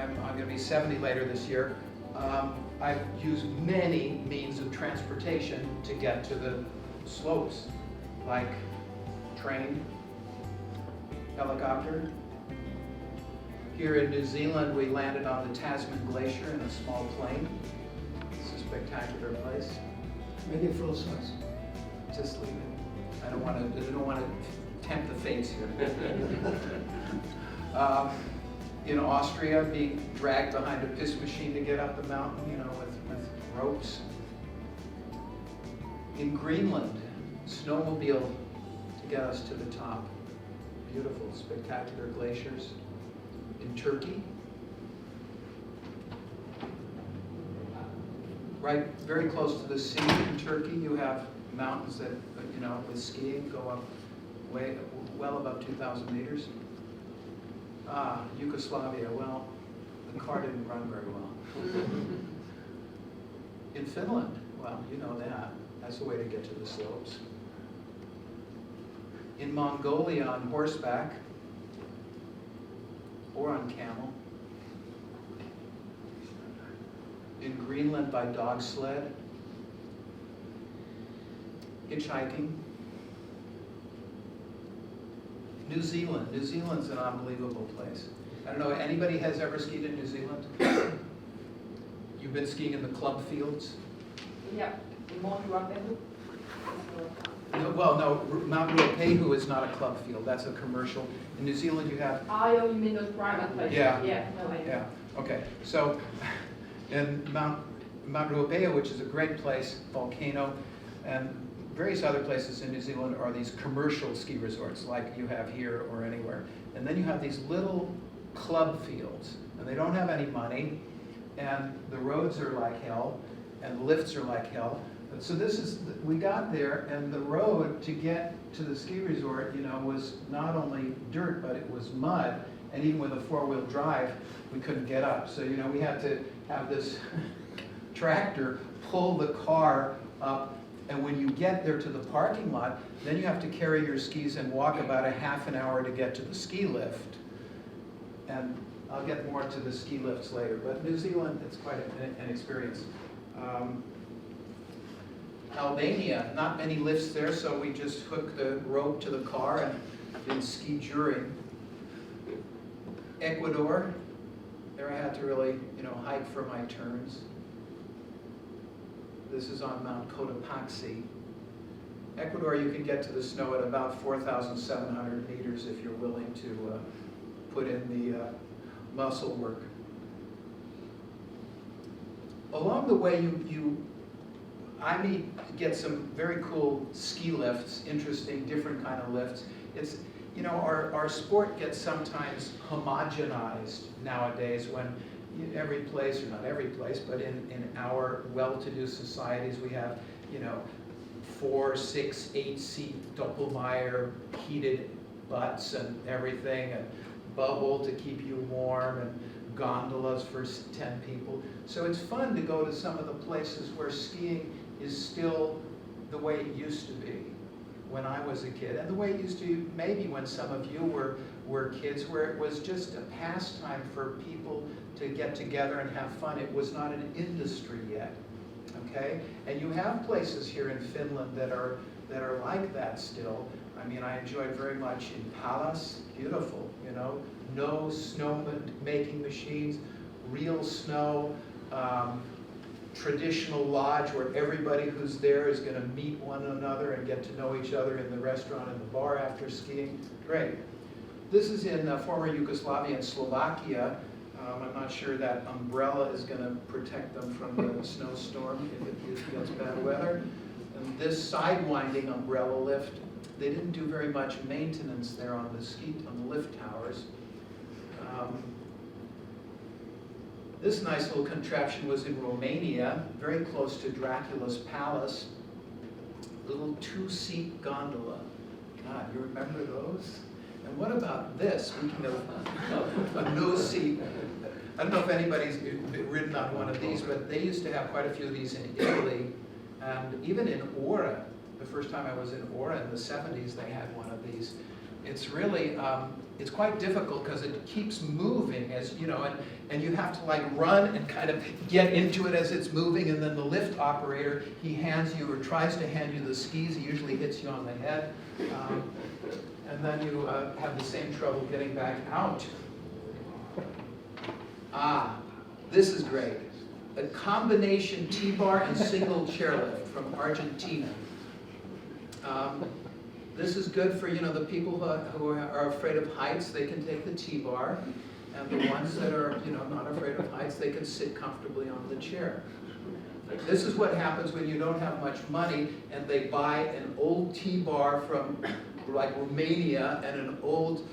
I'm going to be 70 later this year. I've used many means of transportation to get to the slopes, like train, helicopter. Here in New Zealand, we landed on the Tasman Glacier in a small plane. It's a spectacular place. Make it full size. Just leave it. I don't want to tempt the fates here. In Austria, being dragged behind a piss machine to get up the mountain, with ropes. In Greenland, snowmobile to get us to the top. Beautiful, spectacular glaciers. In Turkey, right, very close to the sea in Turkey, you have mountains that, with skiing go up well above 2,000 meters. Yugoslavia, well, the car didn't run very well. In Finland, well, you know that. That's the way to get to the slopes. In Mongolia on horseback, or on camel. In Greenland by dog sled. Hitchhiking. New Zealand. New Zealand's an unbelievable place. I don't know, anybody has ever skied in New Zealand? You've been skiing in the club fields? Yeah, in Mount Ruapehu. No, well, no, Mount Ruapehu is not a club field. That's a commercial. In New Zealand, you have. Oh, you mean those private places? Yeah. Yeah. No, I know. Yeah. Okay. So, in Mount Ruapehu, which is a great place, volcano, and various other places in New Zealand are these commercial ski resorts, like you have here or anywhere. And then you have these little club fields, and they don't have any money, and the roads are like hell, and the lifts are like hell. So we got there, and the road to get to the ski resort, was not only dirt, but it was mud, and even with a four-wheel drive, we couldn't get up. So, we had to have this tractor pull the car up, and when you get there to the parking lot, then you have to carry your skis and walk about a half an hour to get to the ski lift. And I'll get more to the ski lifts later, but New Zealand, it's quite an experience. Albania, not many lifts there, so we just hooked the rope to the car and did ski juring. Ecuador, there I had to really, hike for my turns. This is on Mount Cotopaxi. Ecuador, you can get to the snow at about 4,700 meters if you're willing to put in the muscle work. Along the way, I get some very cool ski lifts, interesting, different kind of lifts. It's, our sport gets sometimes homogenized nowadays when every place, or not every place, but in our well-to-do societies, we have, 4, 6, 8-seat Doppelmayr heated butts and everything, and bubble to keep you warm, and gondolas for 10 people. So it's fun to go to some of the places where skiing is still the way it used to be when I was a kid, and the way it used to maybe when some of you were kids, where it was just a pastime for people to get together and have fun. It was not an industry yet, okay? And you have places here in Finland that are like that still. I mean, I enjoyed very much in Pallas, beautiful, no snow making machines, real snow, traditional lodge where everybody who's there is going to meet one another and get to know each other in the restaurant and the bar after skiing. Great. This is in former Yugoslavia and Slovakia. I'm not sure that umbrella is going to protect them from the snowstorm if it gets bad weather. And this side-winding umbrella lift, they didn't do very much maintenance there on the lift towers. This nice little contraption was in Romania, very close to Dracula's palace. Little 2-seat gondola. God, you remember those? And what about this? Speaking of a no-seat, I don't know if anybody's ridden on one of these, but they used to have quite a few of these in Italy. And even in Ora, the first time I was in Ora in the 70s, they had one of these. It's really, it's quite difficult because it keeps moving as, you know, and you have to like run and kind of get into it as it's moving, and then the lift operator, he hands you or tries to hand you the skis, he usually hits you on the head, and then you have the same trouble getting back out. This is great. A combination T-bar and single chairlift from Argentina. This is good for, you know, the people who are afraid of heights, they can take the T-bar, and the ones that are, you know, not afraid of heights, they can sit comfortably on the chair. This is what happens when you don't have much money and they buy an old T-bar from like Romania and an old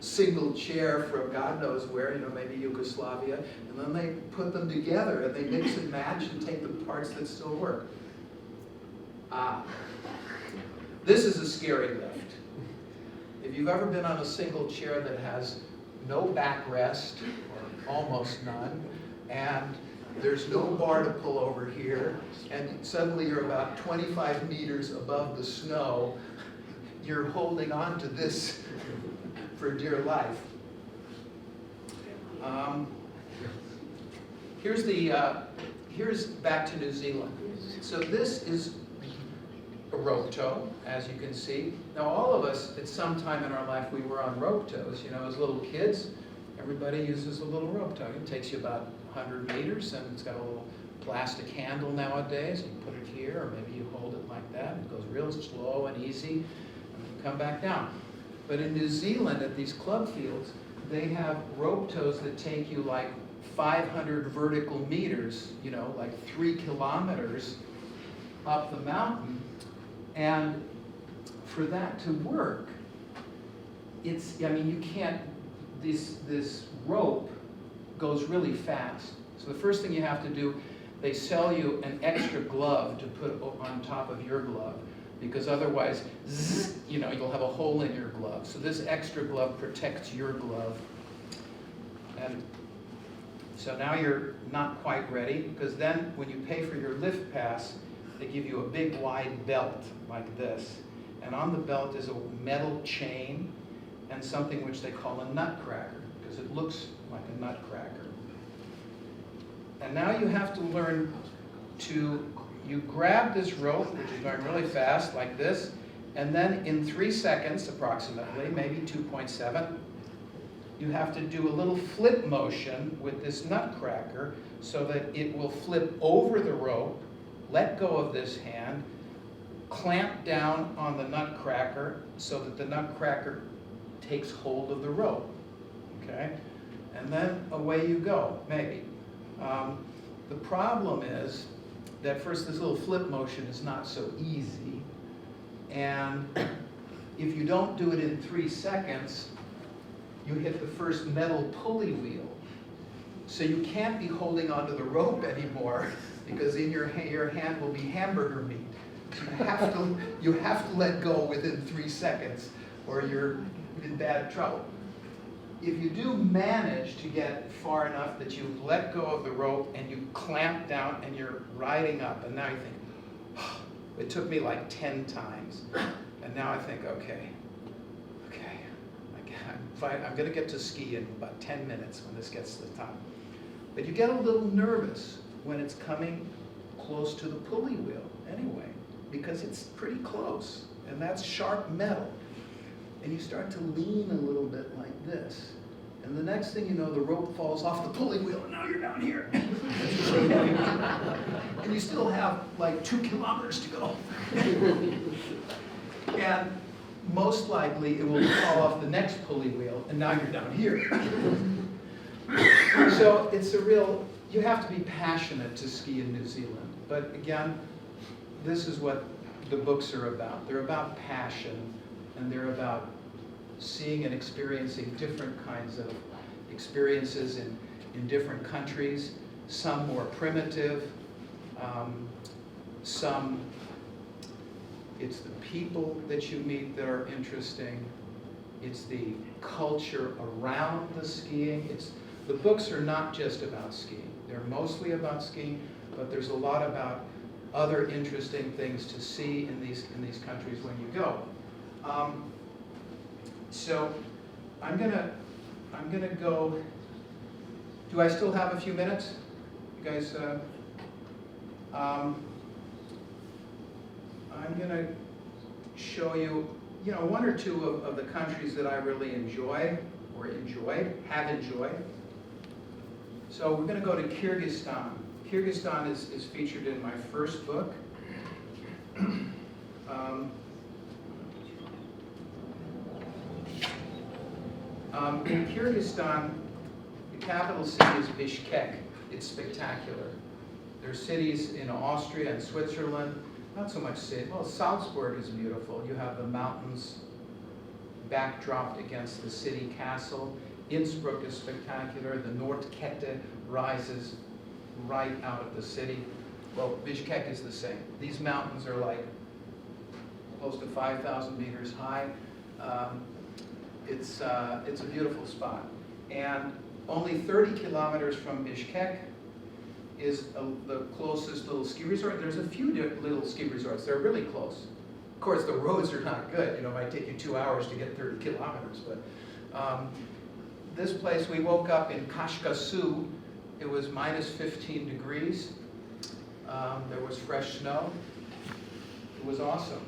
single chair from God knows where, you know, maybe Yugoslavia, and then they put them together and they mix and match and take the parts that still work. This is a scary lift. If you've ever been on a single chair that has no backrest, or almost none, and there's no bar to pull over here, and suddenly you're about 25 meters above the snow, you're holding on to this for dear life. Here's back to New Zealand. So this is a rope tow, as you can see. Now all of us, at some time in our life, we were on rope tows. You know, as little kids, everybody uses a little rope tow. It takes you about 100 meters, and it's got a little plastic handle nowadays. You put it here, or maybe you hold it like that. It goes real slow and easy, and you come back down. But in New Zealand, at these club fields, they have rope tows that take you like 500 vertical meters, you know, like 3 kilometers up the mountain. And for that to work, it's, I mean, you can't, this rope goes really fast. So the first thing you have to do, they sell you an extra glove to put on top of your glove, because otherwise, zzz, you know, you'll have a hole in your glove. So this extra glove protects your glove. And so now you're not quite ready, because then when you pay for your lift pass, they give you a big wide belt like this. And on the belt is a metal chain and something which they call a nutcracker, because it looks like a nutcracker. And now you have to learn to, you grab this rope, which is going really fast like this, and then in 3 seconds approximately, maybe 2.7, you have to do a little flip motion with this nutcracker so that it will flip over the rope, let go of this hand, clamp down on the nutcracker so that the nutcracker takes hold of the rope, okay? And then away you go, maybe. The problem is that first this little flip motion is not so easy, and if you don't do it in 3 seconds, you hit the first metal pulley wheel. So you can't be holding onto the rope anymore, because in your hand will be hamburger meat. So you have to let go within 3 seconds, or you're in bad trouble. If you do manage to get far enough that you let go of the rope and you clamp down and you're riding up, and now you think, oh, it took me like 10 times, and now I think, okay, I'm going to get to ski in about 10 minutes when this gets to the top. But you get a little nervous when it's coming close to the pulley wheel anyway, because it's pretty close, and that's sharp metal. And you start to lean a little bit like this. And the next thing you know, the rope falls off the pulley wheel, and now you're down here. And you still have like 2 kilometers to go. And most likely it will fall off the next pulley wheel, and now you're down here. So it's a real, you have to be passionate to ski in New Zealand. But again, this is what the books are about. They're about passion, and they're about seeing and experiencing different kinds of experiences in different countries, some more primitive, some it's the people that you meet that are interesting, it's the culture around the skiing. The books are not just about skiing. They're mostly about skiing, but there's a lot about other interesting things to see in these countries when you go. So I'm gonna go. Do I still have a few minutes? You guys, I'm gonna show you, one or two of the countries that I really enjoy, or have enjoyed. So we're gonna go to Kyrgyzstan. Kyrgyzstan is featured in my first book. In Kyrgyzstan, the capital city is Bishkek. It's spectacular. There are cities in Austria and Switzerland, not so much city. Well, Salzburg is beautiful. You have the mountains backdropped against the city castle. Innsbruck is spectacular. The Nordkette rises right out of the city. Well, Bishkek is the same. These mountains are like close to 5,000 meters high. It's a beautiful spot. And only 30 kilometers from Bishkek is the closest little ski resort. There's a few little ski resorts. They're really close. Of course, the roads are not good. It might take you 2 hours to get 30 kilometers. But this place, we woke up in Kashkasu. It was minus 15 degrees. There was fresh snow. It was awesome.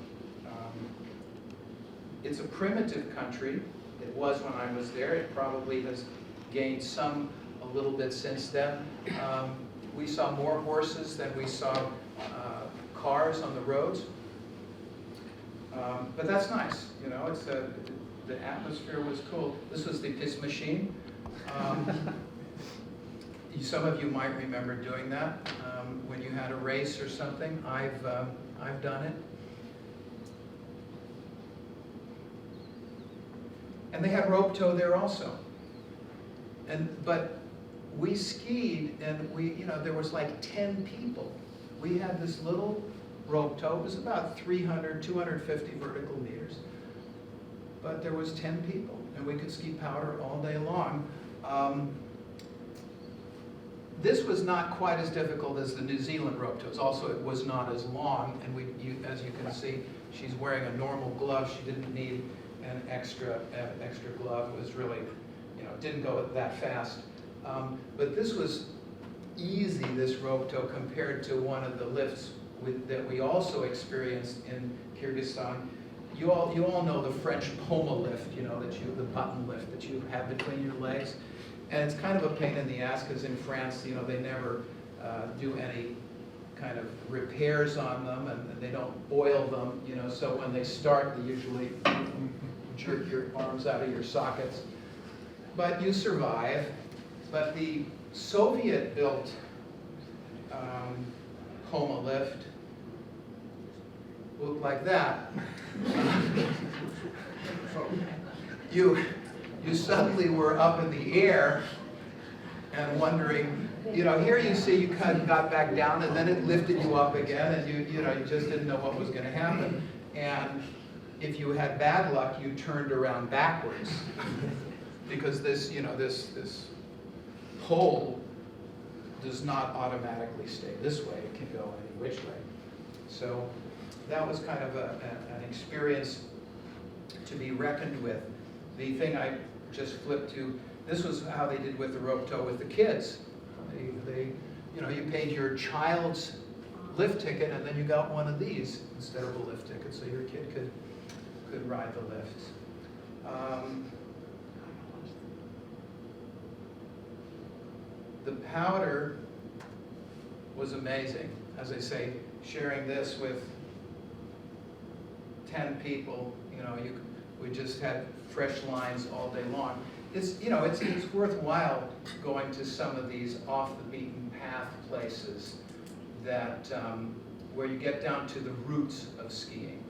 It's a primitive country. It was when I was there. It probably has gained a little bit since then. We saw more horses than we saw cars on the roads. But that's nice, the atmosphere was cool. This was the piss machine. Some of you might remember doing that when you had a race or something. I've done it. And they had rope tow there also. But we skied, and there was like 10 people. We had this little rope tow. It was about 300, 250 vertical meters. But there was 10 people, and we could ski powder all day long. This was not quite as difficult as the New Zealand rope tows. Also, it was not as long, and as you can see, she's wearing a normal glove. She didn't need an extra glove. It was really, didn't go that fast. But this was easy, this rope tow, compared to one of the lifts that we also experienced in Kyrgyzstan. You all know the French Poma lift, the button lift that you have between your legs. And it's kind of a pain in the ass because in France, they never do any kind of repairs on them, and they don't oil them, so when they start, they usually jerk your arms out of your sockets. But you survive. But the Soviet-built Poma lift looked like that. You suddenly were up in the air and wondering, here you see you kind of got back down, and then it lifted you up again, and you just didn't know what was going to happen. And if you had bad luck, you turned around backwards because this pole does not automatically stay this way. It can go any which way. So that was kind of an experience to be reckoned with. The thing I just flipped to, this was how they did with the rope tow with the kids. You paid your child's lift ticket, and then you got one of these instead of a lift ticket, so your kid could ride the lift. The powder was amazing. As I say, sharing this with 10 people, we just had fresh lines all day long. It's worthwhile going to some of these off the beaten path places that where you get down to the roots of skiing.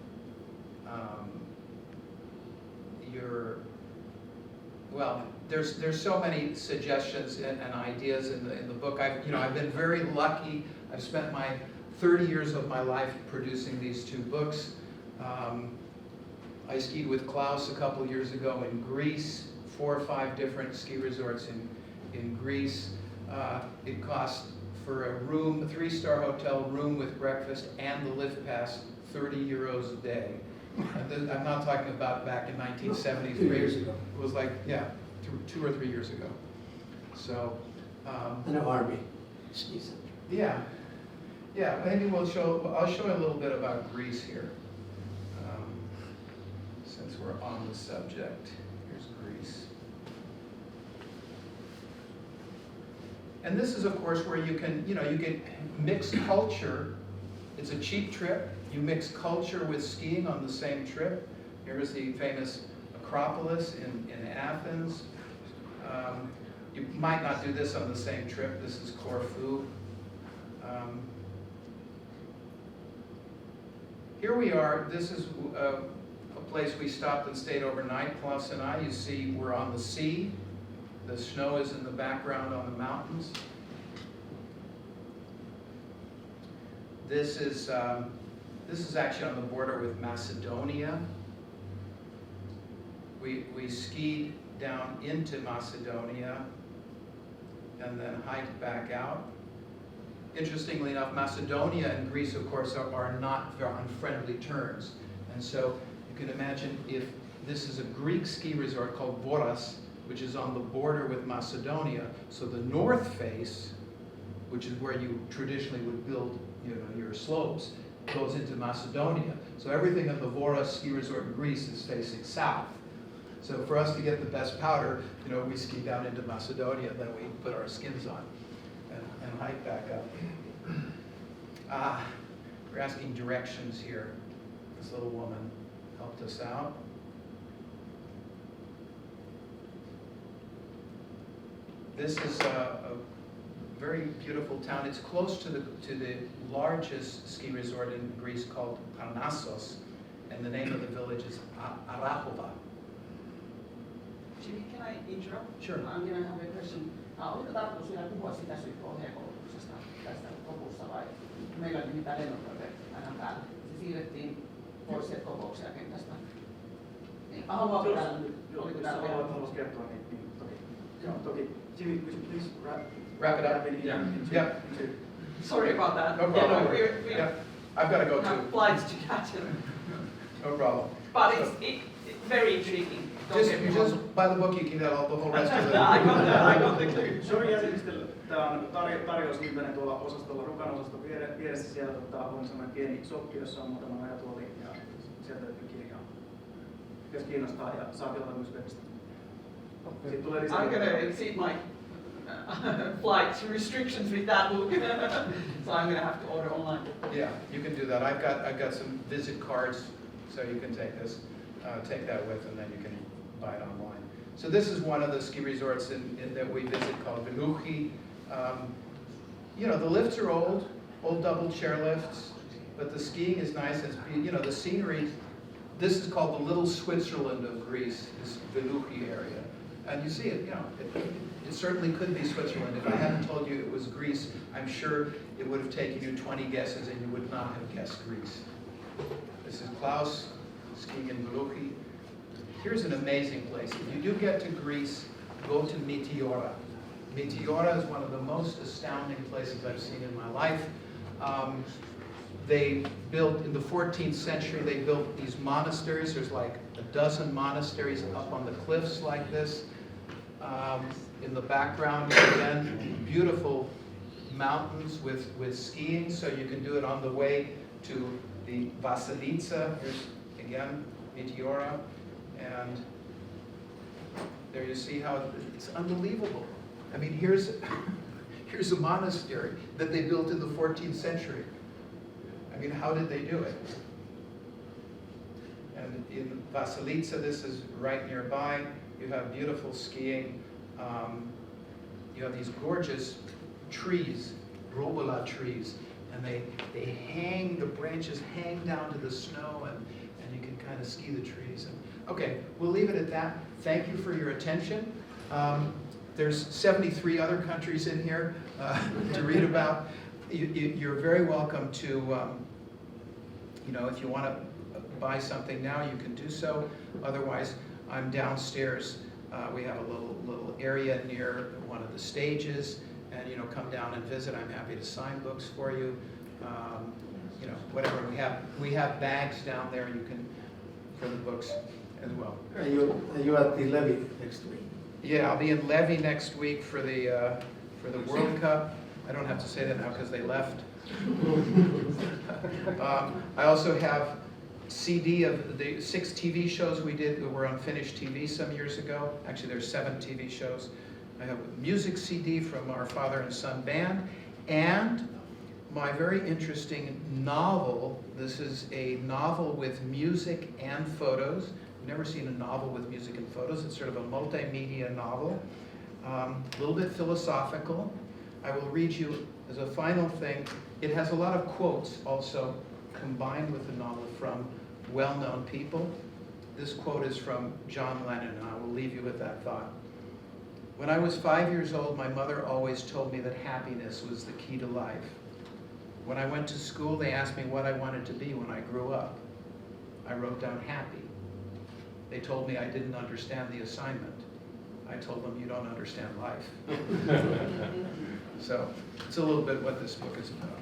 There's so many suggestions and ideas in the book. I've been very lucky. I've spent my 30 years of my life producing these 2 books. I skied with Klaus a couple years ago in Greece, 4 or 5 different ski resorts in Greece. It cost for a room, a 3-star hotel room with breakfast and the lift pass, 30 euros a day. And I'm not talking about back in 1973. 2 years ago. It was like, yeah, 2 or 3 years ago. So, An army ski center. yeah, yeah. Maybe I'll show you a little bit about Greece here, since we're on the subject. Here's Greece, and this is, of course, where you can mix culture. It's a cheap trip. You mix culture with skiing on the same trip. Here's the famous Acropolis in Athens. You might not do this on the same trip. This is Corfu. Here we are. This is a place we stopped and stayed overnight, Klaus and I. You see we're on the sea. The snow is in the background on the mountains. This is actually on the border with Macedonia. We skied down into Macedonia and then hiked back out. Interestingly enough, Macedonia and Greece, of course, are not on friendly terms. And so you can imagine if this is a Greek ski resort called Voras, which is on the border with Macedonia. So the north face, which is where you traditionally would build your slopes, goes into Macedonia. So everything at the Voras ski resort in Greece is facing south. So for us to get the best powder, we ski down into Macedonia, then we put our skins on and hike back up. We're asking directions here. This little woman helped us out. This is a very beautiful town. It's close to the largest ski resort in Greece called Parnassos, and the name of the village is Arachova. Jimmy, can I interrupt? Sure. I'm going to have a question. Oliko tarkoitus vielä puhua sitä psykologiakoulutuksesta tästä lopussa vai? Meillä oli nimittäin lennokoite aina päällä. Se siirrettiin pois sieltä kokouksen agendasta. Niin, haluatko täällä nyt? Oliko täällä vielä? Haluaisin kertoa, niin toki. Joo, toki. Jimmy, could you please Wrap it up. Yeah. Sorry about that. No problem. We Yeah. I've got to go have too. flights to catch. No problem. But it's very intriguing. Just by the book, you can get all the whole rest of it. I got the clue. Shorin jäsenistö, tämä on tarjousiltainen tuolla osastolla, Rukan osaston vieressä siellä on semmoinen pieni soppi, jossa on muutama ajatuoli ja sieltä löytyy kirjaa. Jos kiinnostaa ja saa tilata myös webistä. Sitten tulee lisää. I'm going to exceed my flight restrictions with that book, so I'm going to have to order online. Yeah, you can do that. I've got some visit cards, so you can take this, take that with, and then you can buy it online. So this is one of the ski resorts that we visit called Venuhi. The lifts are old double chair lifts, but the skiing is nice. The scenery. This is called the Little Switzerland of Greece, this Venuhi area, and you see it. It certainly could be Switzerland. If I hadn't told you it was Greece, I'm sure it would have taken you 20 guesses and you would not have guessed Greece. This is Klaus skiing in Venuhi. Here's an amazing place. If you do get to Greece, go to Meteora. Meteora is one of the most astounding places I've seen in my life. They built, in the 14th century, they built these monasteries. There's like a dozen monasteries up on the cliffs like this. In the background, again, beautiful mountains with skiing, so you can do it on the way to the Vasilitsa. Here's, again, Meteora. And there you see how it's unbelievable. I mean, here's a monastery that they built in the 14th century. I mean, how did they do it? And in Vasilitsa, this is right nearby. You have beautiful skiing. You have these gorgeous trees, rucola trees, and they hang, the branches hang down to the snow, and you can kind of ski the trees. Okay, we'll leave it at that. Thank you for your attention. There's 73 other countries in here to read about. You're very welcome to, if you want to buy something now, you can do so. Otherwise, I'm downstairs. We have a little area near one of the stages, and come down and visit. I'm happy to sign books for you. Whatever we have bags down there. You can for the books as well. Are you at the levy next week? Yeah, I'll be in Levy next week for the World Cup. I don't have to say that now because they left. I also have CD of the 6 TV shows we did that were on Finnish TV some years ago. Actually, there's 7 TV shows. I have a music CD from our father and son band, and my very interesting novel. This is a novel with music and photos. I've never seen a novel with music and photos. It's sort of a multimedia novel, a little bit philosophical. I will read you, as a final thing, it has a lot of quotes also combined with the novel from well-known people. This quote is from John Lennon, and I will leave you with that thought. When I was 5 years old, my mother always told me that happiness was the key to life. When I went to school, they asked me what I wanted to be when I grew up. I wrote down happy. They told me I didn't understand the assignment. I told them, you don't understand life. So it's a little bit what this book is about.